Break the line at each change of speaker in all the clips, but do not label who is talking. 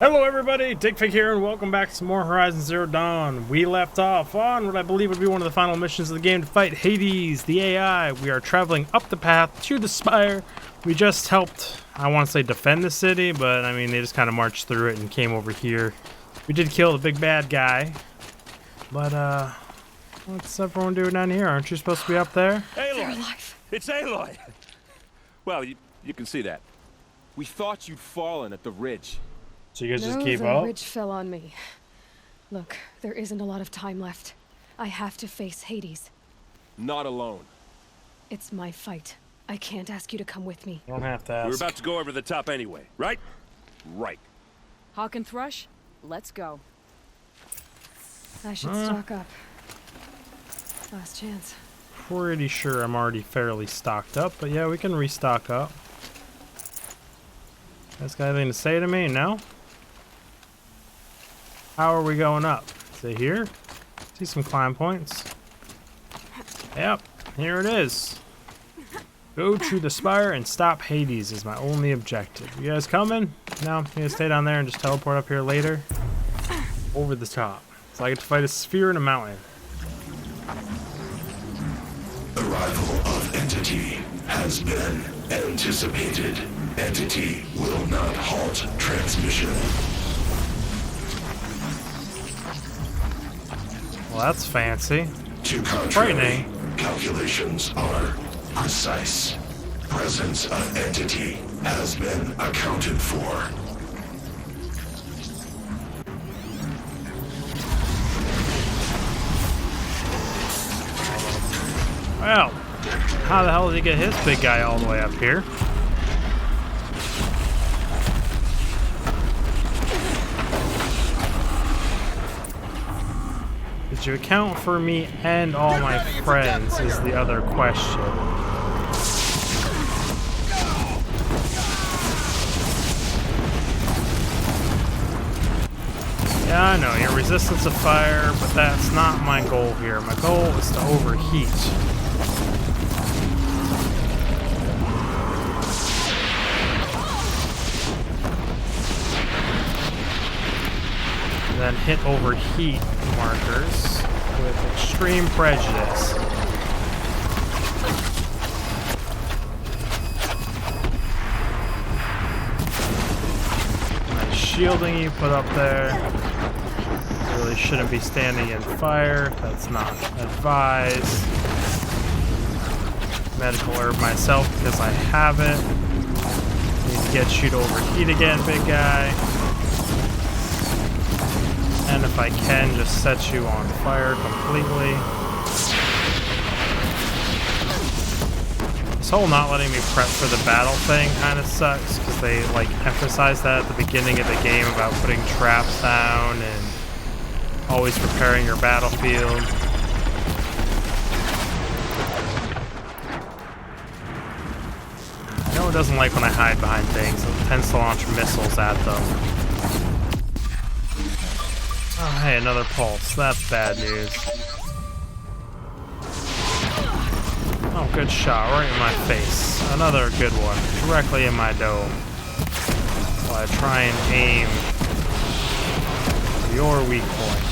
Hello everybody, Digfig here, and welcome back to some more Horizon Zero Dawn. We left off on what I believe would be one of the final missions of the game to fight Hades, the AI. We are traveling up the path to the spire. We just helped, I want to say, defend the city, but I mean, they just kind of marched through it and came over here. We did kill the big bad guy, but what's everyone doing down here? Aren't you supposed to be up there?
Aloy! It's Aloy! Well, you can see that. We thought you'd fallen at the ridge.
So you guys just
No,
gave
the
up?
ridge fell on me. Look, there isn't a lot of time left. I have to face Hades.
Not alone.
It's my fight. I can't ask you to come with me.
You don't have to ask.
We're about to go over the top anyway, right? Right.
Hawk and Thrush, let's go.
I should stock up. Last chance.
Pretty sure I'm already fairly stocked up, but yeah, we can restock up. Guys got anything to say to me? No? How are we going up? Is it here? See some climb points. Yep, here it is. Go to the spire and stop Hades is my only objective. You guys coming? No, you gonna stay down there and just teleport up here later? Over the top. So I get to fight a sphere in a mountain.
Arrival of Entity has been anticipated. Entity will not halt transmission.
Well, that's fancy.
To contrary,
Frightening.
calculations are precise. Presence of Entity has been accounted for.
Well, how the hell did he get his big guy all the way up here? Did you account for me and all my friends is the other question. Yeah, I know, your resistance of fire, but that's not my goal here. My goal is to overheat. Then hit overheat markers with extreme prejudice. Nice shielding you put up there. Really shouldn't be standing in fire. That's not advised. Medical herb myself because I have it. Need to get you to overheat again, big guy. And if I can, just set you on fire completely. This whole not letting me prep for the battle thing kind of sucks, because they like emphasize that at the beginning of the game about putting traps down and always preparing your battlefield. I know it doesn't like when I hide behind things, so it tends to launch missiles at them. Oh, hey, another pulse. That's bad news. Oh, good shot. Right in my face. Another good one. Directly in my dome. While I try and aim for your weak point.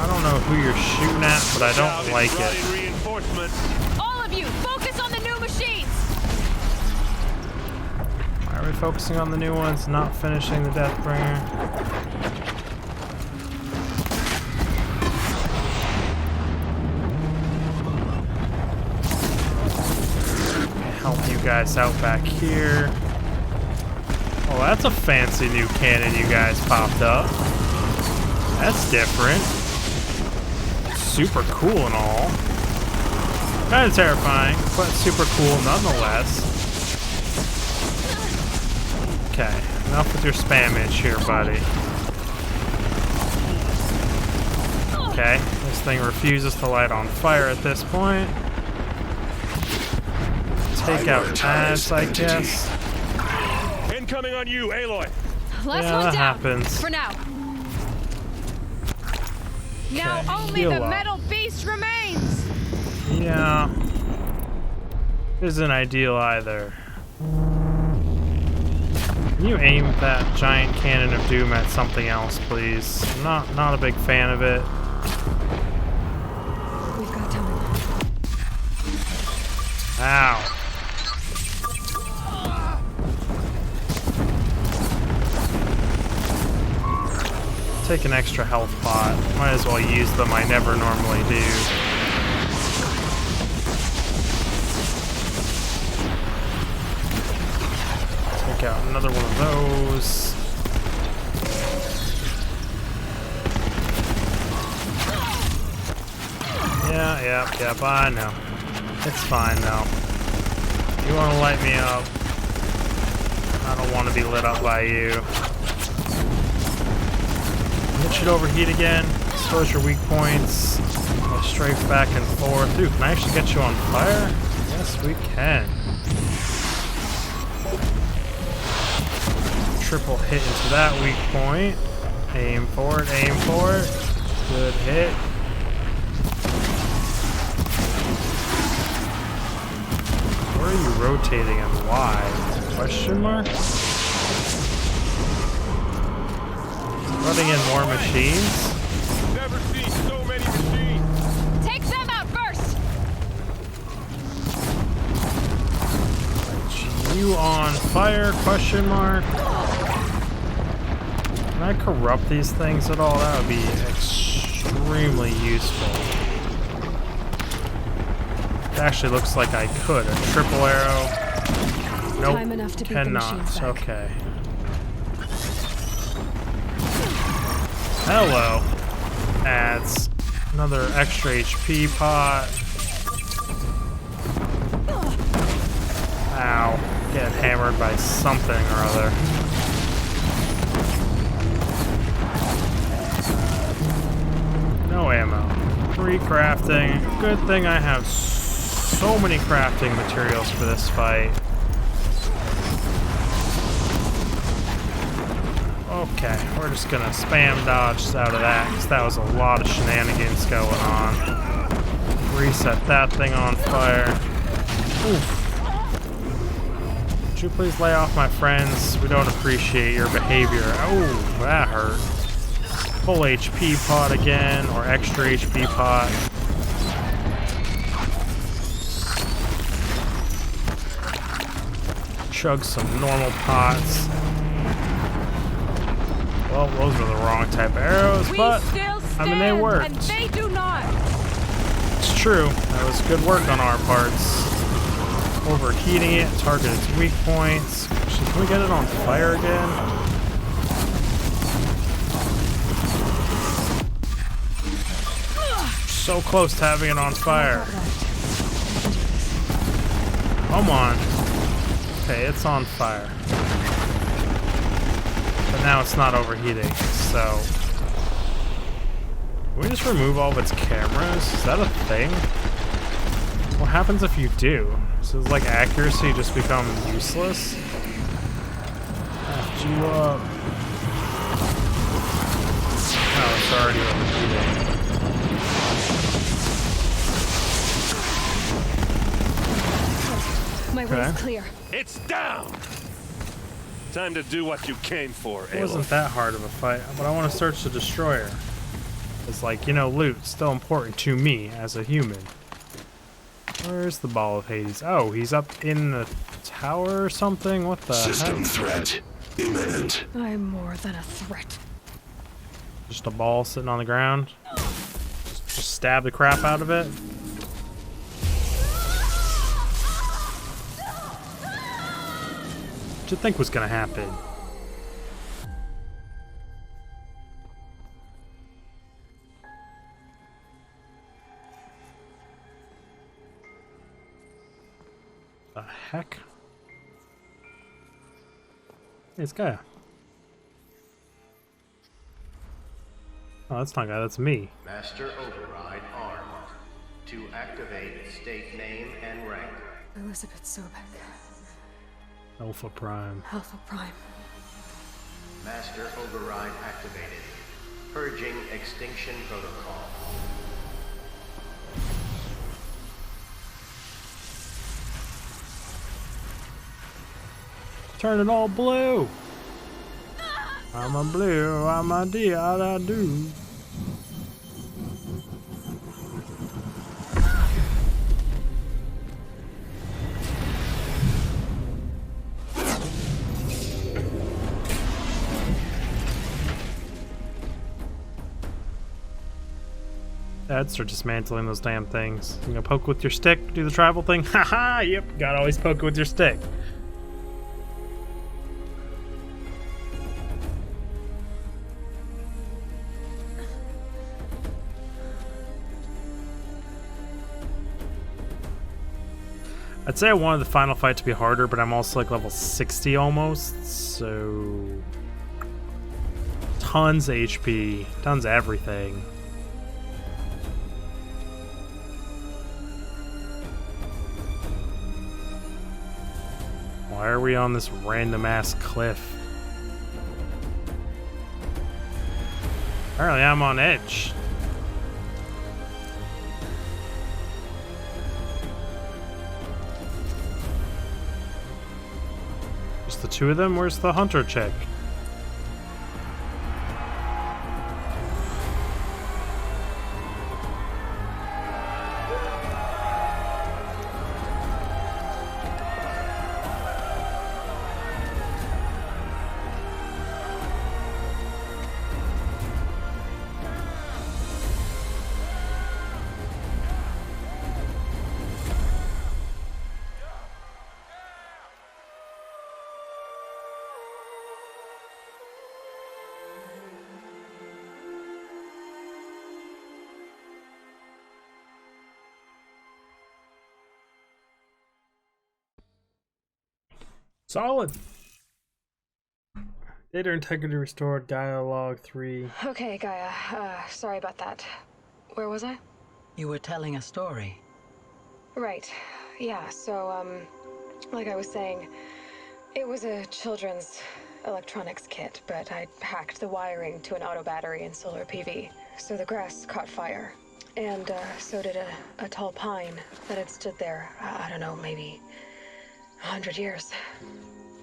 I don't know who you're shooting at, but I don't like it.
All of you, focus on the new machines!
Are we focusing on the new ones, not finishing the Deathbringer? Help you guys out back here. Oh, that's a fancy new cannon you guys popped up. That's different. Super cool and all. Kind of terrifying, but super cool nonetheless. Okay, enough with your spamage here, buddy. Okay, this thing refuses to light on fire at this point. Take out ads, I guess.
Incoming on you, Aloy!
Last
Yeah,
one
that
down.
happens.
For now.
Now
Okay,
only
heal
the
up.
metal beast remains!
Yeah. isn't ideal either. Can you aim that giant cannon of doom at something else, please? I'm not a big fan of it.
We've got time.
Ow. Take an extra health pot. Might as well use them. I never normally do. Take out another one of those. Yeah, I know. It's fine now. You want to light me up? I don't want to be lit up by you. It should overheat again. Expose your weak points. I'll strafe back and forth. Dude, can I actually get you on fire? Yes, we can. Triple hit into that weak point. Aim for it, aim for it. Good hit. Where are you rotating and why? Question mark? Running in more machines?
Never seen so many machines.
Take them out first!
You on fire? Question mark. Can I corrupt these things at all? That would be extremely useful. It actually looks like I could. A triple arrow. Nope.
Time enough to beat the machines
Cannot.
back.
Okay. Hello. Adds another extra HP pot. Ow. Getting hammered by something or other. No ammo. Free crafting. Good thing I have so many crafting materials for this fight. Okay, we're just gonna spam dodge out of that because that was a lot of shenanigans going on. Reset that thing on fire. Oof. Would you please lay off my friends? We don't appreciate your behavior. Oh, that hurt. Full HP pot again, or extra HP pot. Chug some normal pots. Well, those are the wrong type of arrows, but I mean, they worked.
And they do not.
It's true. That was good work on our parts. Overheating it, target its weak points. Actually, can we get it on fire again? So close to having it on fire. Come on. Okay, it's on fire. But now it's not overheating, so... Can we just remove all of its cameras? Is that a thing? What happens if you do? So it's like accuracy just become useless? Lift you up. Oh, it's already overheating.
My way's clear.
It's down! Time to do what you came for, Aloy.
It wasn't that hard of a fight, but I want to search the destroyer. It's like, you know, loot, still important to me as a human. Where's the ball of Hades? Oh, he's up in the tower or something? What the
System
heck?
threat imminent.
I'm more than a threat.
Just a ball sitting on the ground? Just stab the crap out of it? What did you think was gonna happen? The heck? Hey, it's Gaia. Oh, that's not Gaia, that's me.
Master override armed. To activate state name and rank.
Elizabeth Sobek.
Alpha Prime.
Alpha Prime.
Master override activated. Purging extinction protocol.
turning all blue. I'm a blue, I'm a D-I-do. That's for dismantling those damn things. You gonna poke with your stick, do the travel thing? Haha, yep, gotta always poke with your stick. I'd say I wanted the final fight to be harder, but I'm also like level 60 almost, so... Tons of HP, tons of everything. Why are we on this random ass cliff? Apparently I'm on edge. Just the two of them? Where's the hunter chick? Solid. Data integrity restored, dialogue 3.
Okay, Gaia. Sorry about that. Where was I?
You were telling a story.
Right. Yeah, so, like I was saying, it was a children's electronics kit, but I hacked the wiring to an auto battery and solar PV. So the grass caught fire. And, so did a tall pine that had stood there, I don't know, maybe 100 years.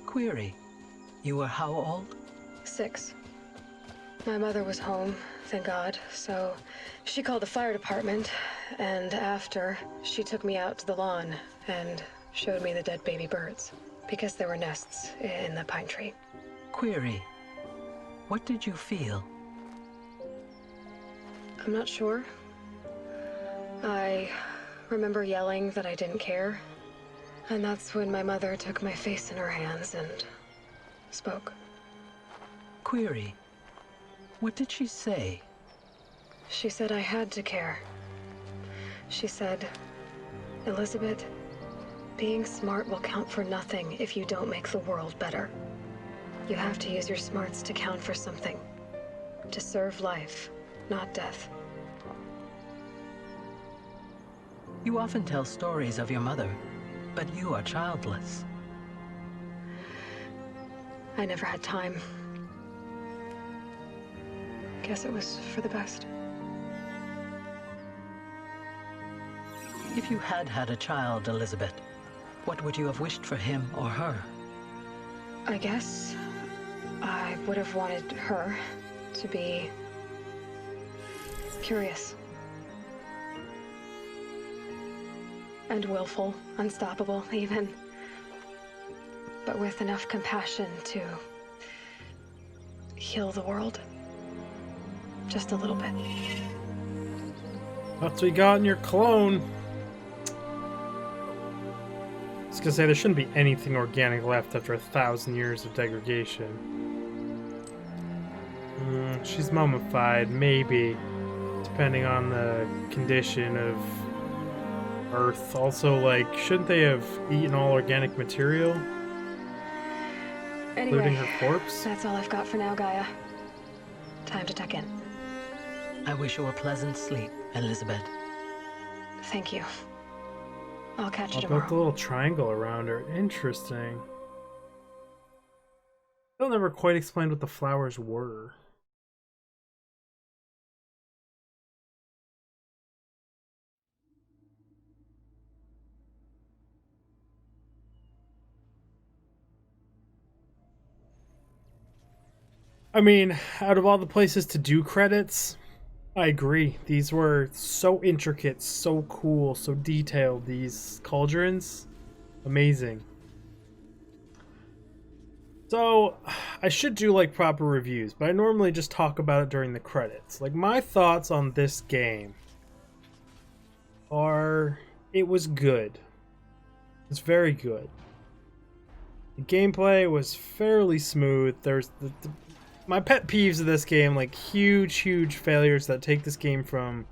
Query. You were how old?
6. My mother was home, thank God, so she called the fire department, and after, she took me out to the lawn and showed me the dead baby birds, because there were nests in the pine tree.
Query. What did you feel?
I'm not sure. I remember yelling that I didn't care, and that's when my mother took my face in her hands and spoke.
Query. What did she say?
She said I had to care. She said, Elizabeth, being smart will count for nothing if you don't make the world better. You have to use your smarts to count for something. To serve life, not death.
You often tell stories of your mother, but you are childless.
I never had time. Guess it was for the best.
If you had had a child, Elizabeth, what would you have wished for him or her?
I guess I would have wanted her to be curious. And willful, unstoppable, even. But with enough compassion to heal the world. Just a little bit.
What's we got in your clone? I was gonna say there shouldn't be anything organic left after 1,000 years of degradation. She's mummified, maybe, depending on the condition of Earth. Also, like, shouldn't they have eaten all organic material? Including
Anyway,
her corpse?
that's all I've got for now, Gaia. Time to tuck in.
I wish you a pleasant sleep, Elizabeth.
Thank you. I'll catch you
About
tomorrow.
the little triangle around her. Interesting. They'll never quite explain what the flowers were. I mean, out of all the places to do credits, I agree. These were so intricate, so cool, so detailed, these cauldrons. Amazing. So, I should do like proper reviews, but I normally just talk about it during the credits. Like, my thoughts on this game are, it was good. It's very good. The gameplay was fairly smooth. There's my pet peeves of this game, like huge failures that take this game from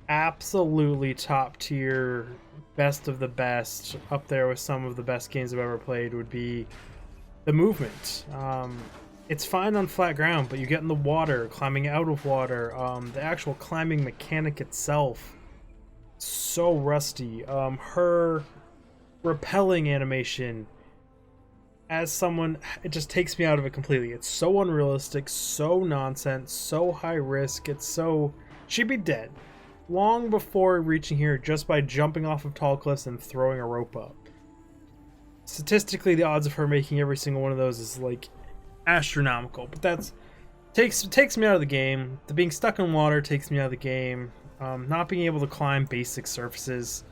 absolutely top tier, best of the best, up there with some of the best games I've ever played, would be the movement. It's fine on flat ground, but you get in the water, climbing out of water, the actual climbing mechanic itself, so rusty. Her repelling animation, as someone, it just takes me out of it completely. It's so unrealistic, so nonsense, so high risk. It's so, she'd be dead long before reaching here just by jumping off of tall cliffs and throwing a rope up. Statistically, the odds of her making every single one of those is like astronomical, but that's takes me out of the game. The being stuck in water takes me out of the game. Not being able to climb basic surfaces,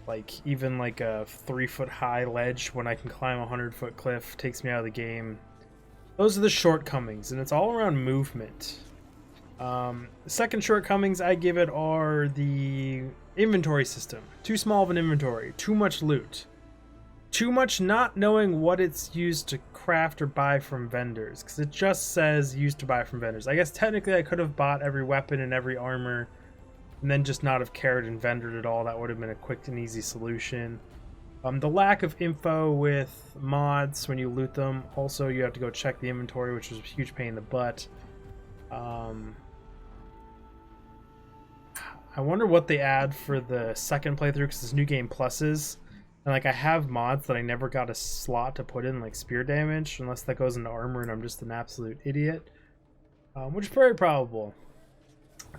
like even like a 3-foot high ledge when I can climb a 100-foot cliff, takes me out of the game. Those are the shortcomings, and it's all around movement. The second shortcomings I give it are the inventory system. Too small of an inventory, too much loot, too much not knowing what it's used to craft or buy from vendors, because it just says used to buy from vendors. I guess technically I could have bought every weapon and every armor and then just not have cared and vendored it all. That would have been a quick and easy solution. The lack of info with mods when you loot them. Also, you have to go check the inventory, which is a huge pain in the butt. I wonder what they add for the second playthrough, because there's new game pluses. And like, I have mods that I never got a slot to put in, like spear damage, unless that goes into armor and I'm just an absolute idiot. Which is very probable.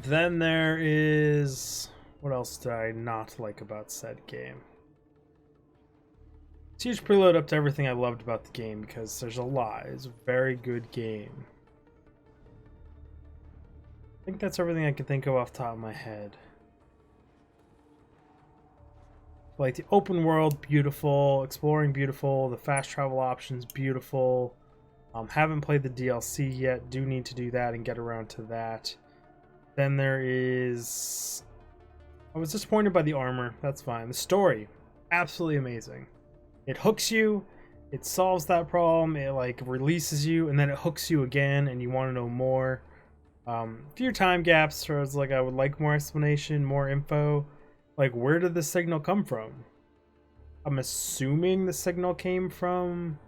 Then there is... what else did I not like about said game? It's a huge preload up to everything I loved about the game, because there's a lot. It's a very good game. I think that's everything I can think of off the top of my head. Like, the open world, beautiful. Exploring, beautiful. The fast travel options, beautiful. Haven't played the DLC yet. Do need to do that and get around to that. Then there is... I was disappointed by the armor. That's fine. The story, absolutely amazing. It hooks you. It solves that problem. It, like, releases you, and then it hooks you again, and you want to know more. A few time gaps where I was like, I would like more explanation, more info. Like, where did the signal come from? I'm assuming the signal came from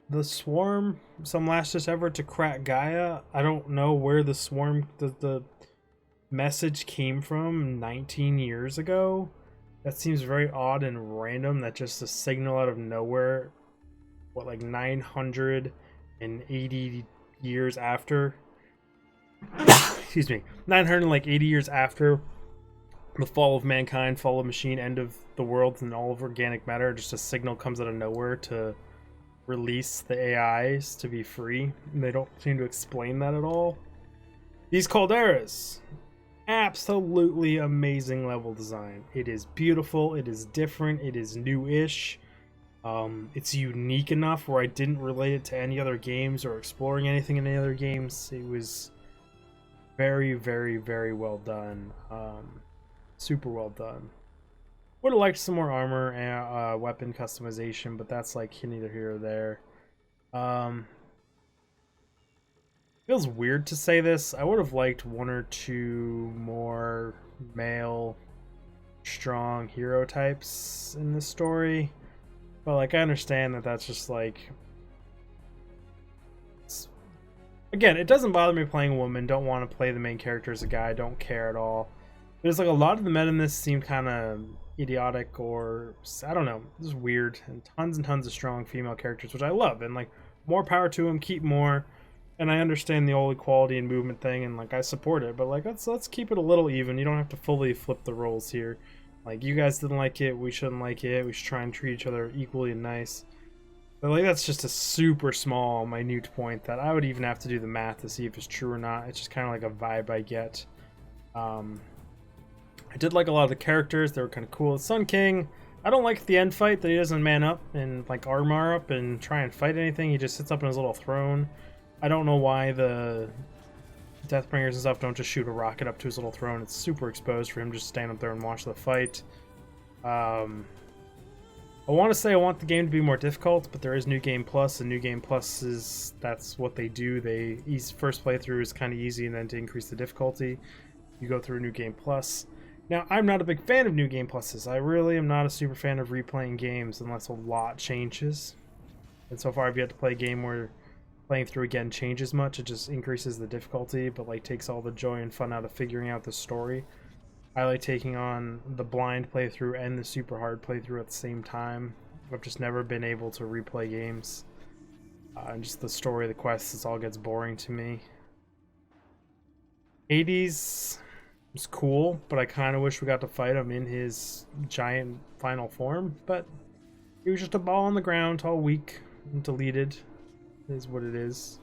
the swarm, some last ditch effort to crack Gaia. I don't know where the swarm, the message came from 19 years ago. That seems very odd and random, that just a signal out of nowhere, what, like 980 years after? Excuse me, 980 years after the fall of mankind, fall of machine, end of the world and all of organic matter, just a signal comes out of nowhere to release the AIs to be free. And they don't seem to explain that at all. These calderas, absolutely amazing level design. It is beautiful, it is different, it is new-ish. It's unique enough where I didn't relate it to any other games or exploring anything in any other games. It was very, very, very well done. Super well done. Would have liked some more armor and weapon customization, but that's like neither here or there. Feels weird to say this. I would have liked one or two more male strong hero types in this story, but like I understand that that's just like, again, it doesn't bother me playing a woman. Don't want to play the main character as a guy. Don't care at all. There's like a lot of the men in this seem kind of idiotic, or I don't know, this is weird, and tons of strong female characters, which I love, and like more power to them, keep more. And I understand the whole equality and movement thing, and like I support it, but like let's keep it a little even. You don't have to fully flip the roles here. Like, you guys didn't like it, we shouldn't like it. We should try and treat each other equally and nice. But like that's just a super small, minute point that I would even have to do the math to see if it's true or not. It's just kind of like a vibe I get. I did like a lot of the characters. They were kind of cool. The Sun King, I don't like the end fight that he doesn't man up and like armor up and try and fight anything. He just sits up in his little throne. I don't know why the Deathbringers and stuff don't just shoot a rocket up to his little throne. It's super exposed for him just to stand up there and watch the fight. I want to say I want the game to be more difficult, but there is New Game Plus, and New Game Plus is, that's what they do. First playthrough is kind of easy, and then to increase the difficulty, you go through New Game Plus. Now, I'm not a big fan of New Game Pluses. I really am not a super fan of replaying games unless a lot changes. And so far, I've yet to play a game where playing through again changes much. It just increases the difficulty, but like takes all the joy and fun out of figuring out the story. I like taking on the blind playthrough and the super hard playthrough at the same time. I've just never been able to replay games. And just the story, the quests, it all gets boring to me. Hades was cool, but I kind of wish we got to fight him in his giant final form. But he was just a ball on the ground, all weak and deleted. Is what it is.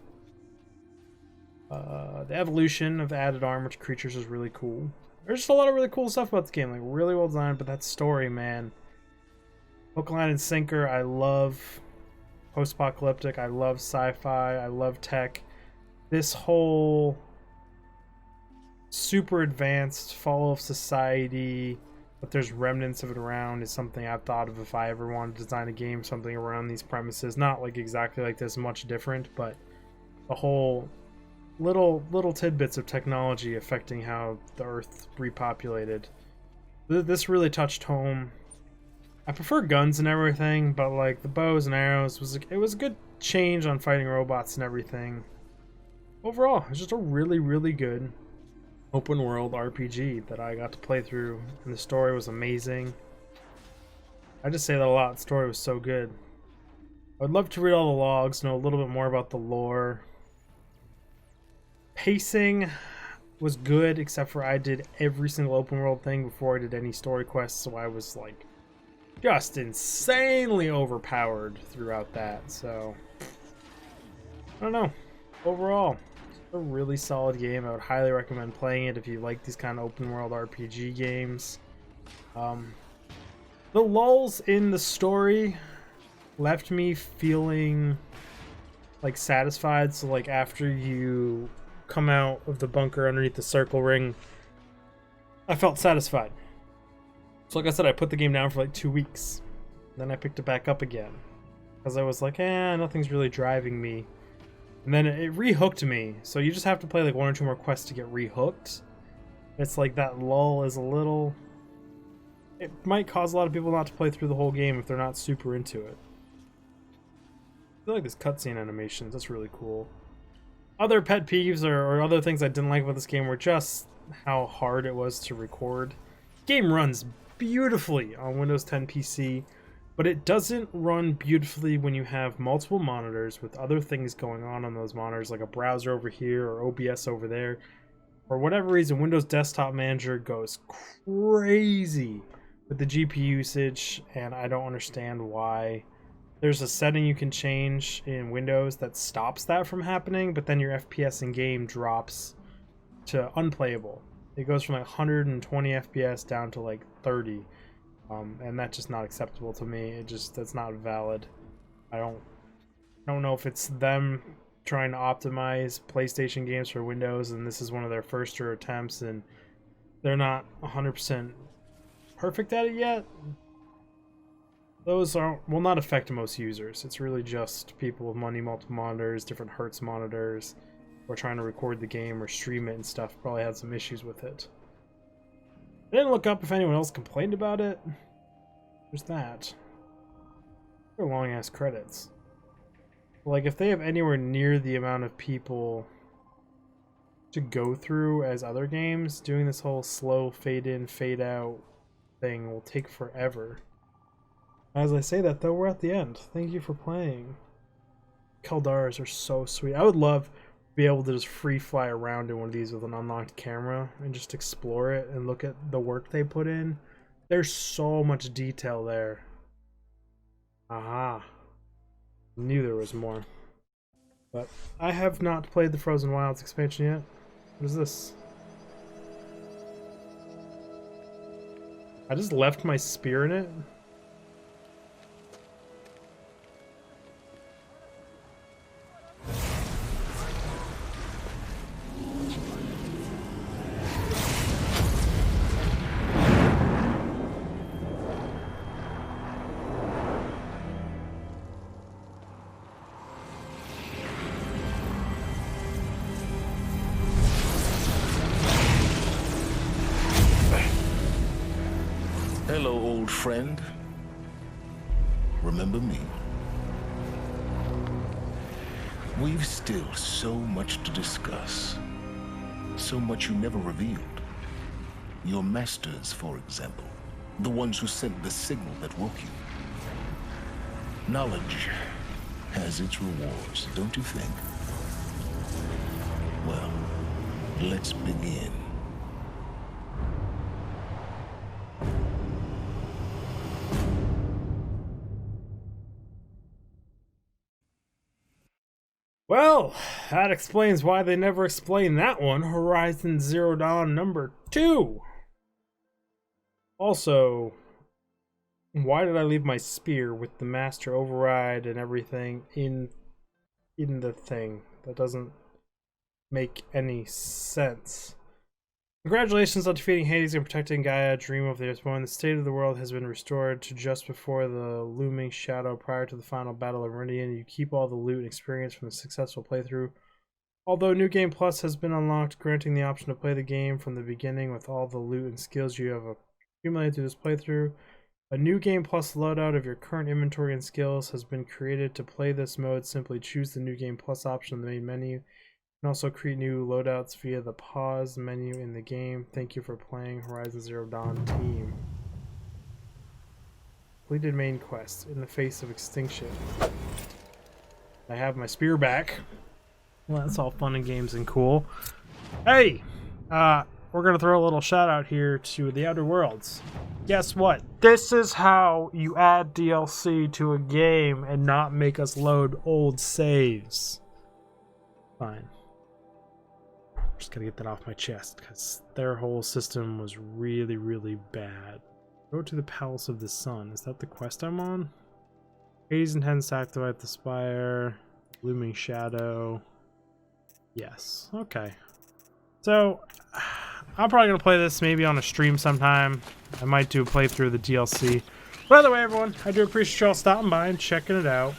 The evolution of added armor to creatures is really cool. There's just a lot of really cool stuff about the game, like really well designed, but that story, man. Hook, line, and sinker, I love post-apocalyptic, I love sci-fi, I love tech. This whole super advanced fall of society, but there's remnants of it around, is something I've thought of if I ever wanted to design a game, something around these premises. Not like exactly like this, much different, but the whole little tidbits of technology affecting how the Earth repopulated. This really touched home. I prefer guns and everything, but like the bows and arrows it was a good change on fighting robots and everything. Overall, it's just a really good open world RPG that I got to play through, and the story was amazing. I just say that a lot. The story was so good. I would love to read all the logs, know a little bit more about the lore. Pacing was good, except for I did every single open world thing before I did any story quests, so I was like just insanely overpowered throughout that. So I don't know. Overall, a really solid game. I would highly recommend playing it if you like these kind of open world RPG games. The lulls in the story left me feeling like satisfied. So like after you come out of the bunker underneath the circle ring, I felt satisfied. So like I said, I put the game down for like 2 weeks. Then I picked it back up again because I was like, nothing's really driving me. And then it rehooked me. So you just have to play like 1 or 2 more quests to get rehooked. It's like that lull is a little... It might cause a lot of people not to play through the whole game if they're not super into it. I feel like this cutscene animations, that's really cool. Other pet peeves or other things I didn't like about this game were just how hard it was to record. The game runs beautifully on Windows 10 PC, but it doesn't run beautifully when you have multiple monitors with other things going on those monitors, like a browser over here or OBS over there. For whatever reason, Windows Desktop Manager goes crazy with the GPU usage, and I don't understand why. There's a setting you can change in Windows that stops that from happening, but then your FPS in game drops to unplayable. It goes from like 120 FPS down to like 30, and that's just not acceptable to me. That's not valid. I don't know if it's them trying to optimize PlayStation games for Windows, and this is one of their first attempts, and they're not 100% perfect at it yet. Those will not affect most users. It's really just people with money, multiple monitors, different hertz monitors, or trying to record the game or stream it and stuff. Probably had some issues with it. I didn't look up if anyone else complained about it. There's that. They're long ass credits. Like if they have anywhere near the amount of people to go through as other games, doing this whole slow fade in, fade out thing will take forever. As I say that, though, we're at the end. Thank you for playing. Keldaras are so sweet. I would love to be able to just free fly around in one of these with an unlocked camera and just explore it and look at the work they put in. There's so much detail there. Aha. Knew there was more. But I have not played the Frozen Wilds expansion yet. What is this? I just left my spear in it?
Hello, old friend. Remember me? We've still so much to discuss. So much you never revealed. Your masters, for example. The ones who sent the signal that woke you. Knowledge has its rewards, don't you think? Well, let's begin.
Well, that explains why they never explained that one. Horizon Zero Dawn number 2. Also, why did I leave my spear with the master override and everything in the thing? That doesn't make any sense. Congratulations on defeating Hades and protecting Gaia, dream of the Earthborn. The state of the world has been restored to just before the looming shadow prior to the final battle of Meridian. You keep all the loot and experience from the successful playthrough. Although New Game Plus has been unlocked, granting the option to play the game from the beginning with all the loot and skills you have accumulated through this playthrough. A New Game Plus loadout of your current inventory and skills has been created to play this mode. Simply choose the New Game Plus option in the main menu. You can also create new loadouts via the pause menu in the game. Thank you for playing Horizon Zero Dawn Team. Completed main quest in the face of extinction. I have my spear back. Well, that's all fun and games and cool. Hey! We're gonna throw a little shout out here to the Outer Worlds. Guess what? This is how you add DLC to a game and not make us load old saves. Fine. Just gotta get that off my chest because their whole system was really, really bad. Go to the Palace of the Sun. Is that the quest I'm on? Hades intends to activate the Spire. Looming Shadow. Yes. Okay. So, I'm probably gonna play this maybe on a stream sometime. I might do a playthrough of the DLC. By the way, everyone, I do appreciate y'all stopping by and checking it out.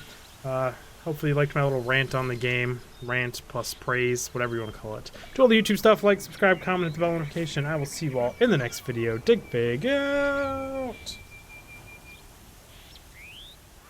Hopefully you liked my little rant on the game. Rant plus praise, whatever you want to call it. Do all the YouTube stuff, like, subscribe, comment, hit the bell notification. I will see you all in the next video. Digfig out!